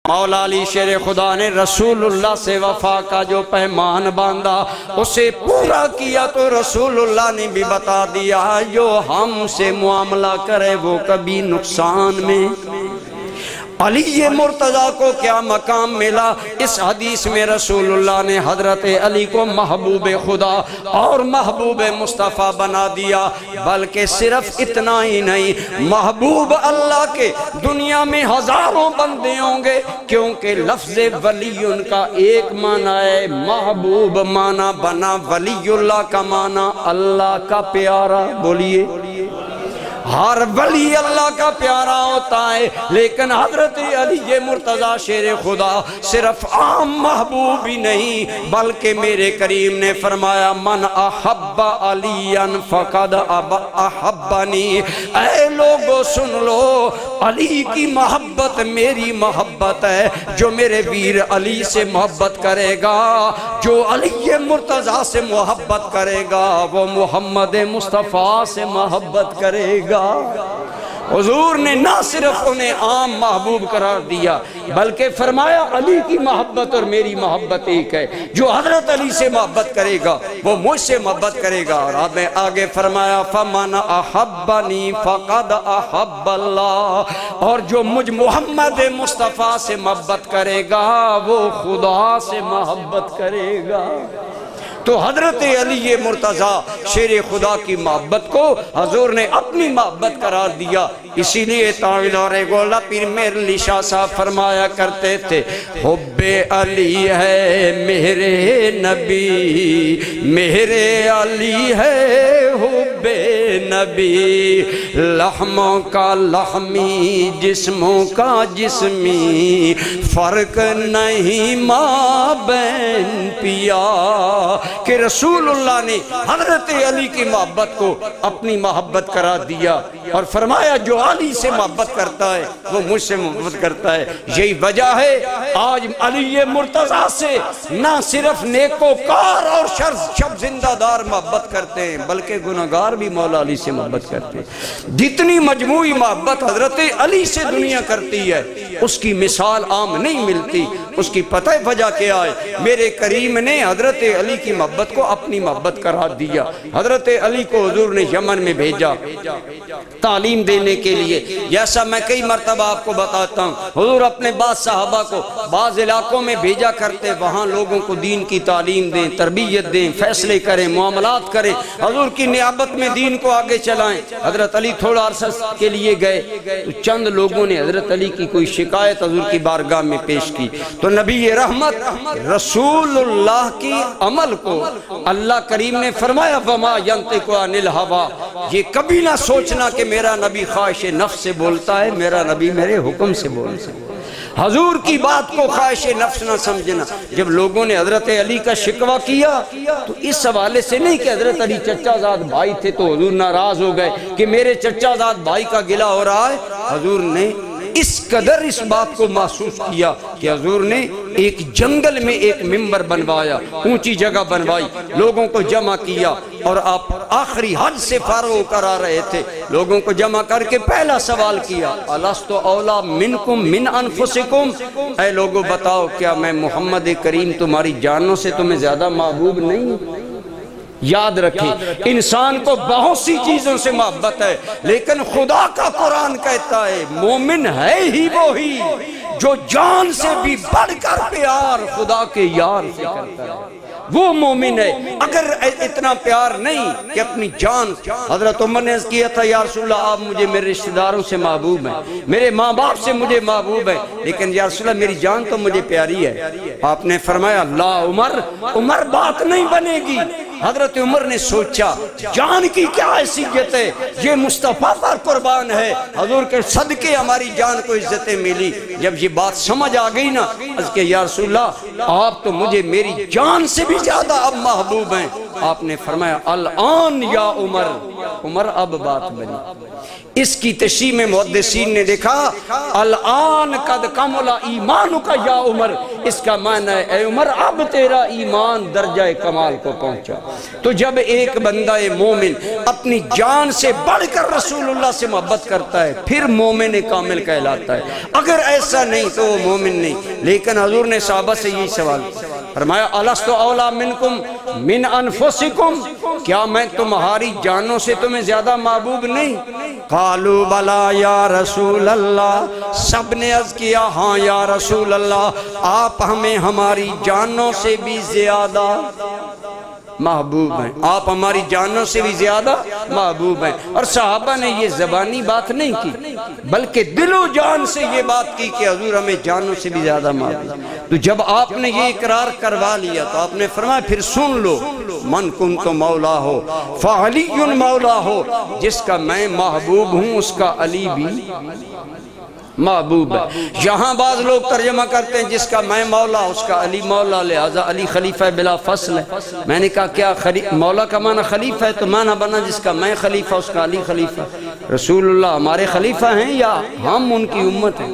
مولا علی شیر خدا نے رسول اللہ سے وفا کا جو پیمان باندھا اسے پورا کیا، تو رسول اللہ نے بھی بتا دیا جو ہم سے معاملہ کرے وہ کبھی نقصان میں۔ علی مرتضیٰ کو کیا مقام ملا؟ اس حدیث میں رسول اللہ نے حضرت علی کو محبوب خدا اور محبوب مصطفیٰ بنا دیا، بلکہ صرف اتنا ہی نہیں، محبوب اللہ کے دنیا میں ہزاروں بندے ہوں گے، کیونکہ لفظ ولی ان کا ایک معنی ہے، محبوب معنی بنا ولی اللہ کا معنی اللہ کا پیارا۔ بولیے، ہر ولی اللہ کا پیارا ہوتا ہے، لیکن حضرت علی مرتضیٰ شیر خدا صرف عام محبوب ہی نہیں، بلکہ میرے کریم نے فرمایا من احب علیاً فقد احبنی۔ اے لوگو سن لو، علی کی محبت میری محبت ہے، جو میرے ویر علی سے محبت کرے گا، جو علی مرتضیٰ سے محبت کرے گا، وہ محمد مصطفیٰ سے محبت کرے گا۔ حضور نے نہ صرف انہیں عام محبوب قرار دیا، بلکہ فرمایا علی کی محبت اور میری محبت ایک ہے، جو حضرت علی سے محبت کرے گا وہ مجھ سے محبت کرے گا۔ اور آگے فرمایا فمن احبنی فقد احب اللہ، اور جو مجھ محمد مصطفیٰ سے محبت کرے گا وہ خدا سے محبت کرے گا۔ تو حضرت علی مرتضیٰ شیر خدا کی محبت کو حضور نے اپنی محبت قرار دیا۔ اسی لیے تاویلار گولہ پیر میر علی شاہ صاحب فرمایا کرتے تھے حب علی ہے میرے نبی، میرے علی ہے حب نبی، لحموں کا لحمی جسموں کا جسمی، فرق نہیں ماں بین پیا۔ کہ رسول اللہ نے حضرت علی کی محبت کو اپنی محبت قرار دیا اور فرمایا جو علی سے محبت کرتا ہے وہ مجھ سے محبت کرتا ہے۔ یہی وجہ ہے آج علی مرتضیٰ سے نہ صرف نیکوکار اور شب زندہ دار محبت کرتے ہیں، بلکہ گناہگار بھی مولا علی سے محبت کرتے ہیں۔ جتنی مجموعی محبت حضرت علی سے دنیا کرتی ہے اس کی مثال عام نہیں ملتی۔ اس کی پتہ وجہ کیا ہے؟ میرے کریم نے حضرت علی کی محبت کو اپنی محبت قرار دیا۔ حضرت علی کو حضور نے یمن میں بھیجا تعلیم دینے کے لیے، جیسا میں کئی مرتبہ آپ کو بتاتا ہوں، حضور اپنے بعض صحابہ کو بعض علاقوں میں بھیجا کرتے، وہاں لوگوں کو دین کی تعلیم دیں، تربیت دیں، فیصلے کریں، معاملات کریں، حضور کی نیابت میں دین کو آگے چلائیں۔ حضرت علی تھوڑا عرصہ کے لیے گئے تو چند لوگوں نے حضرت علی کی کوئی شکایت حضور کی بارگاہ میں پیش کی، تو نبی رحمت رسول اللہ کی عمل کو اللہ کریم نے فرمایا وما ینطق عن الہویٰ، یہ کبھی نہ سوچنا کہ میرا نبی خواہش نفس سے بولتا ہے، میرا نبی میرے حکم سے بولتا ہے۔ حضور کی بات کو خواہش نفس نہ سمجھنا۔ جب لوگوں نے حضرت علی کا شکوہ کیا تو اس حوالے سے نہیں کہ حضرت علی چچا زاد بھائی تھے تو حضور ناراض ہو گئے کہ میرے چچا زاد بھائی کا گلہ ہو رہا ہے۔ حضور نے اس قدر اس بات کو محسوس کیا کہ حضور نے ایک جنگل میں ایک ممبر بنوایا، اونچی جگہ بنوائی، لوگوں کو جمع کیا، اور آپ آخری حج سے فارغ ہو کر آ رہے تھے، لوگوں کو جمع کر کے پہلا سوال کیا الست اولا منکم من انفسکم، اے لوگوں بتاؤ کیا میں محمد کریم تمہاری جانوں سے تمہیں زیادہ محبوب نہیں؟ یاد رکھیں انسان کو بہت سی چیزوں سے محبت ہے، لیکن خدا کا قرآن کہتا ہے مومن ہے ہی وہی جو جان سے بھی بڑھ کر پیار خدا کے یار سے کرتا ہے، وہ مومن ہے۔ اگر اتنا پیار نہیں کہ اپنی جان، حضرت عمر نے کیا تھا یا رسول اللہ آپ مجھے میرے رشتہ داروں سے محبوب ہیں، میرے ماں باپ سے مجھے محبوب ہیں، لیکن یا رسول اللہ میری جان تو مجھے پیاری ہے۔ آپ نے فرمایا لا عمر بات نہیں بنے گی۔ حضرت عمر نے سوچا جان کی کیا حیثیت ہے، یہ مصطفیٰ پر قربان ہے، حضور کے صدقے ہماری جان کو عزتیں ملی۔ جب یہ بات سمجھ آ گئی نا اس کے یا رسول اللہ آپ تو مجھے میری جان سے بھی زیادہ اب محبوب ہیں، آپ نے فرمایا الان یا عمر عمر اب بات بنی۔ اس کی تشریح میں محدثین نے دیکھا الان قد کمل ایمانک یا عمر، اس کا معنی ہے اے عمر اب تیرا ایمان درجہ کمال کو پہنچا۔ تو جب ایک بندہ مومن اپنی جان سے بڑھ کر رسول اللہ سے محبت کرتا ہے پھر مومن کامل کہلاتا ہے، اگر ایسا نہیں تو وہ مومن نہیں۔ لیکن حضور نے صحابہ سے یہی سوال فرمایا الستو اولا منکم من انفسکم، کیا میں تمہاری جانوں سے تمہیں زیادہ محبوب نہیں؟ قالوا بلا یا رسول اللہ، سب نے عرض کیا ہاں یا رسول اللہ، آپ ہمیں ہماری جانوں سے بھی زیادہ محبوب ہیں، آپ ہماری جانوں سے بھی زیادہ محبوب ہیں۔ اور صحابہ نے یہ زبانی بات نہیں کی بلکہ دل و جان سے یہ بات کی کہ حضور ہمیں جانوں سے بھی زیادہ محبوب۔ تو جب آپ نے یہ اقرار کروا لیا تو آپ نے فرمایا پھر سن لو من کنت مولا ہو فعلی مولا ہو، جس کا میں محبوب ہوں اس کا علی بھی محبوب ہے۔ یہاں بعض لوگ ترجمہ کرتے ہیں جس کا میں مولا اس کا علی مولا، لہذا علی خلیفہ بلا فصل ہے۔ میں نے کہا کیا مولا کا معنی خلیفہ ہے؟ تو معنی بنا جس کا میں خلیفہ اس کا علی خلیفہ۔ رسول اللہ ہمارے خلیفہ ہیں یا ہم ان کی امت ہیں؟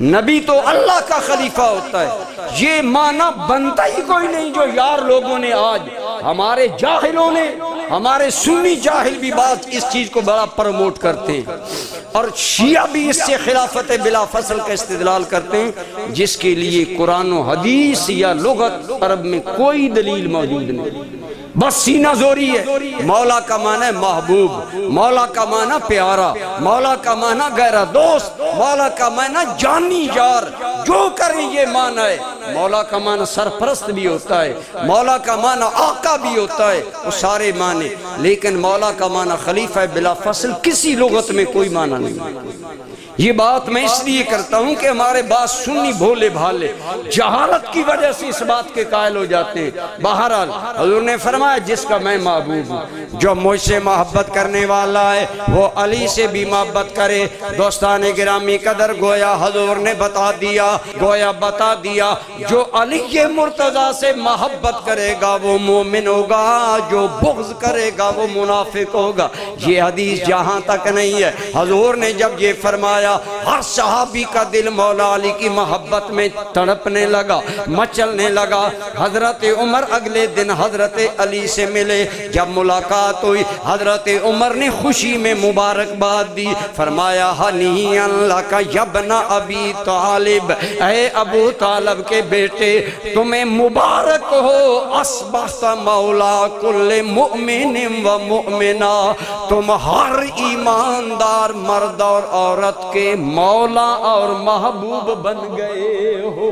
نبی تو اللہ کا خلیفہ ہوتا ہے، یہ معنی بنتا ہی کوئی نہیں جو یار لوگوں نے آج ہمارے جاہلوں نے، ہمارے سنی جاہل بھی بات اس چیز کو بڑا پروموٹ کرتے ہیں، اور شیعہ بھی اس سے خلافت بلا فصل کا استدلال کرتے ہیں جس کے لیے قرآن و حدیث یا لغت عرب میں کوئی دلیل موجود نہیں، بس سینہ زوری ہے۔ مولا کا معنی ہے محبوب، مولا کا معنی پیارا، مولا کا معنی گہرا دوست، مولا کا معنی جانی یار، جو کریں یہ معنی ہے۔ مولا کا معنی سرپرست بھی ہوتا ہے، مولا کا معنی آقا بھی ہوتا ہے، وہ سارے معنی، لیکن مولا کا معنی خلیفہ بلا فصل کسی لغت میں کوئی معنی نہیں۔ یہ بات میں اس لیے کرتا ہوں کہ ہمارے بعض سنی بھولے بھالے جہالت کی وجہ سے اس بات کے قائل ہو جاتے ہیں۔ بہرحال حضور نے فرمایا جس کا میں محبوب ہوں، جو مجھ سے محبت کرنے والا ہے وہ علی سے بھی محبت کرے۔ دوستان گرامی قدر، گویا حضور نے بتا دیا جو علی مرتضیٰ سے محبت کرے گا وہ مومن ہوگا، جو بغض کرے گا وہ منافق ہوگا۔ یہ حدیث جہاں تک نہیں ہے، حضور نے جب یہ فرمایا ہر صحابی کا دل مولا علی کی محبت میں تڑپنے لگا، مچلنے لگا۔ حضرت عمر اگلے دن حضرت علی سے ملے، جب ملاقات ہوئی حضرت عمر نے خوشی میں مبارکباد دی، فرمایا ہنیئا لک یا ابن ابی طالب، اے ابو طالب کے بیٹے تمہیں مبارک ہو، اصبحت مولا کل مؤمن و مؤمنہ، تم ہر ایماندار مرد اور عورت کے مولا اور محبوب بن گئے ہو۔